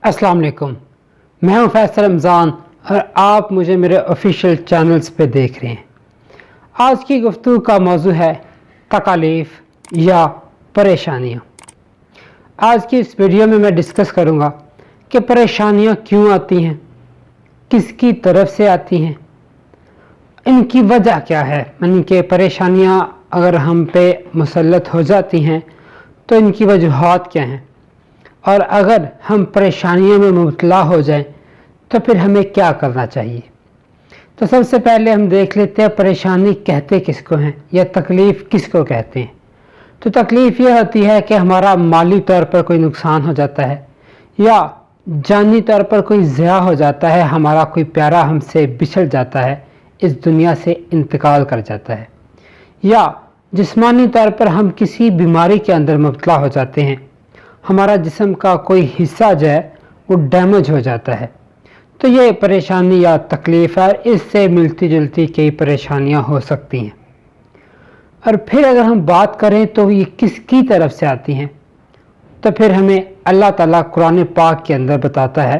अस्सलाम वालेकुम। मैं हूं फैसल रमज़ान और आप मुझे मेरे ऑफिशियल चैनल्स पे देख रहे हैं। आज की गुफ्तगू का मौजू है तकालीफ या परेशानियां। आज की इस वीडियो में मैं डिस्कस करूंगा कि परेशानियां क्यों आती हैं, किसकी तरफ से आती हैं, इनकी वजह क्या है, यानी कि परेशानियां अगर हम पे मुसल्लत हो जाती हैं तो इनकी वजूहात क्या हैं, और अगर हम परेशानियों में मुब्तला हो जाएं तो फिर हमें क्या करना चाहिए। तो सबसे पहले हम देख लेते हैं परेशानी कहते किसको हैं या तकलीफ़ किसको कहते हैं। तो तकलीफ़ ये होती है कि हमारा माली तौर पर कोई नुकसान हो जाता है या जानी तौर पर कोई ज़िया हो जाता है, हमारा कोई प्यारा हमसे बिछड़ जाता है, इस दुनिया से इंतकाल कर जाता है, या जिस्मानी तौर पर हम किसी बीमारी के अंदर मुब्तला हो जाते हैं, हमारा जिस्म का कोई हिस्सा जो है वो डैमेज हो जाता है। तो ये परेशानी या तकलीफ़ है, इससे मिलती जुलती कई परेशानियां हो सकती हैं। और फिर अगर हम बात करें तो ये किसकी तरफ से आती हैं, तो फिर हमें अल्लाह ताला कुरान पाक के अंदर बताता है।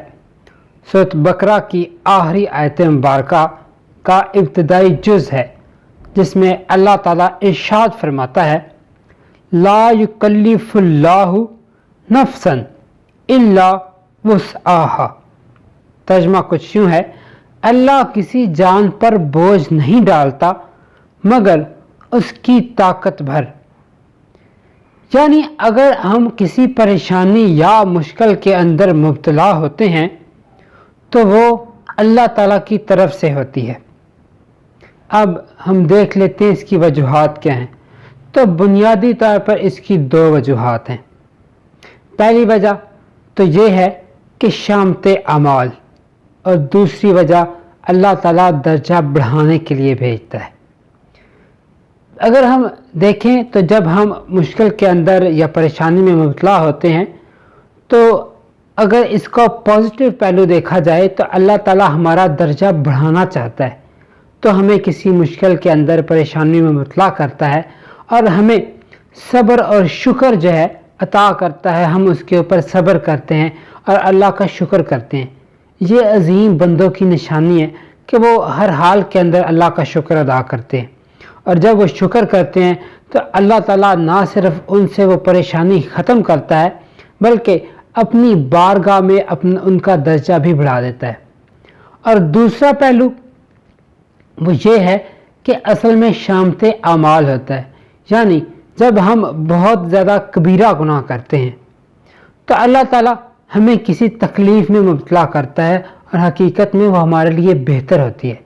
सूरत बकरा की आखिरी आयत मुबारका का इब्तिदाई जुज़ है जिसमें अल्लाह ताला इरशाद फरमाता है, ला युकल्लिफुल्लाहु नफ्सन इल्ला वुस्आहा। तर्जमा कुछ यूँ है, अल्लाह किसी जान पर बोझ नहीं डालता मगर उसकी ताकत भर। यानी अगर हम किसी परेशानी या मुश्किल के अंदर मुब्तला होते हैं तो वो अल्लाह ताला की तरफ से होती है। अब हम देख लेते हैं इसकी वजूहात क्या हैं। तो बुनियादी तौर पर इसकी दो वजूहात हैं। पहली वजह तो ये है कि शामते अमाल, और दूसरी वजह अल्लाह ताला दर्जा बढ़ाने के लिए भेजता है। अगर हम देखें तो जब हम मुश्किल के अंदर या परेशानी में मुब्तला होते हैं तो अगर इसका पॉजिटिव पहलू देखा जाए तो अल्लाह ताला हमारा दर्जा बढ़ाना चाहता है, तो हमें किसी मुश्किल के अंदर परेशानी में मुब्तला करता है और हमें सब्र और शुक्र जो है अता करता है। हम उसके ऊपर सब्र करते हैं और अल्लाह का शुक्र करते हैं। ये अजीम बंदों की निशानी है कि वो हर हाल के अंदर अल्लाह का शुक्र अदा करते हैं, और जब वो शुक्र करते हैं तो अल्लाह ताला ना सिर्फ उनसे वो परेशानी ख़त्म करता है बल्कि अपनी बारगाह में उनका दर्जा भी बढ़ा देता है। और दूसरा पहलू वो ये है कि असल में शामते अमाल होता है, यानी जब हम बहुत ज़्यादा कबीरा गुनाह करते हैं तो अल्लाह ताला हमें किसी तकलीफ़ में मुब्तला करता है और हकीकत में वो हमारे लिए बेहतर होती है।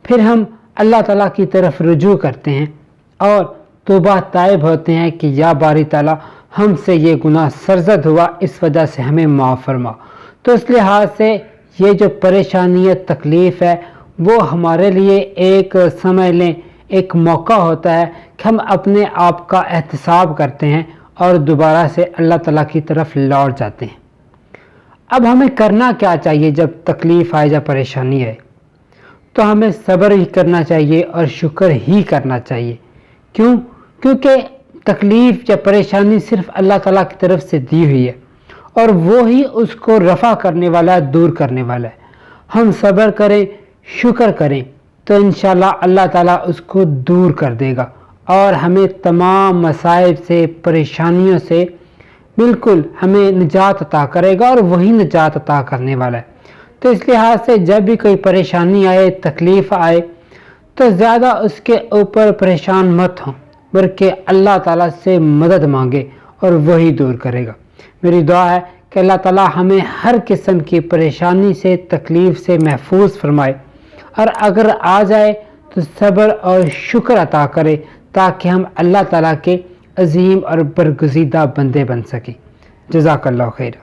फिर हम अल्लाह ताला की तरफ रुजू करते हैं और तौबा ताइब होते हैं कि या बारी ताला हमसे ये गुनाह सरजद हुआ, इस वजह से हमें माफ़ फरमा। तो इस लिहाज से ये जो परेशानी है, तकलीफ़ है, वो हमारे लिए एक समझ लें एक मौका होता है कि हम अपने आप का एहतिसाब करते हैं और दोबारा से अल्लाह ताला की तरफ लौट जाते हैं। अब हमें करना क्या चाहिए जब तकलीफ़ आए या परेशानी आए? तो हमें सब्र ही करना चाहिए और शुक्र ही करना चाहिए। क्यों? क्योंकि तकलीफ़ या परेशानी सिर्फ अल्लाह ताला की तरफ से दी हुई है और वो ही उसको रफ़ा करने वाला है, दूर करने वाला है। हम सब्र करें, शुक्र करें तो इंशाल्लाह अल्लाह ताला उसको दूर कर देगा और हमें तमाम मसाइब से, परेशानियों से बिल्कुल हमें निजात अता करेगा, और वही निजात अता करने वाला है। तो इस लिहाज से जब भी कोई परेशानी आए, तकलीफ़ आए, तो ज़्यादा उसके ऊपर परेशान मत हों बल्कि अल्लाह ताला से मदद मांगे और वही दूर करेगा। मेरी दुआ है कि अल्लाह ताला हमें हर किस्म की परेशानी से, तकलीफ़ से महफूज फरमाए, और अगर आ जाए तो सब्र और शुक्र अता करे ताकि हम अल्लाह ताला के अजीम और बरगुज़ीदा बंदे बन सकें। जज़ाकल्लाहु खैर।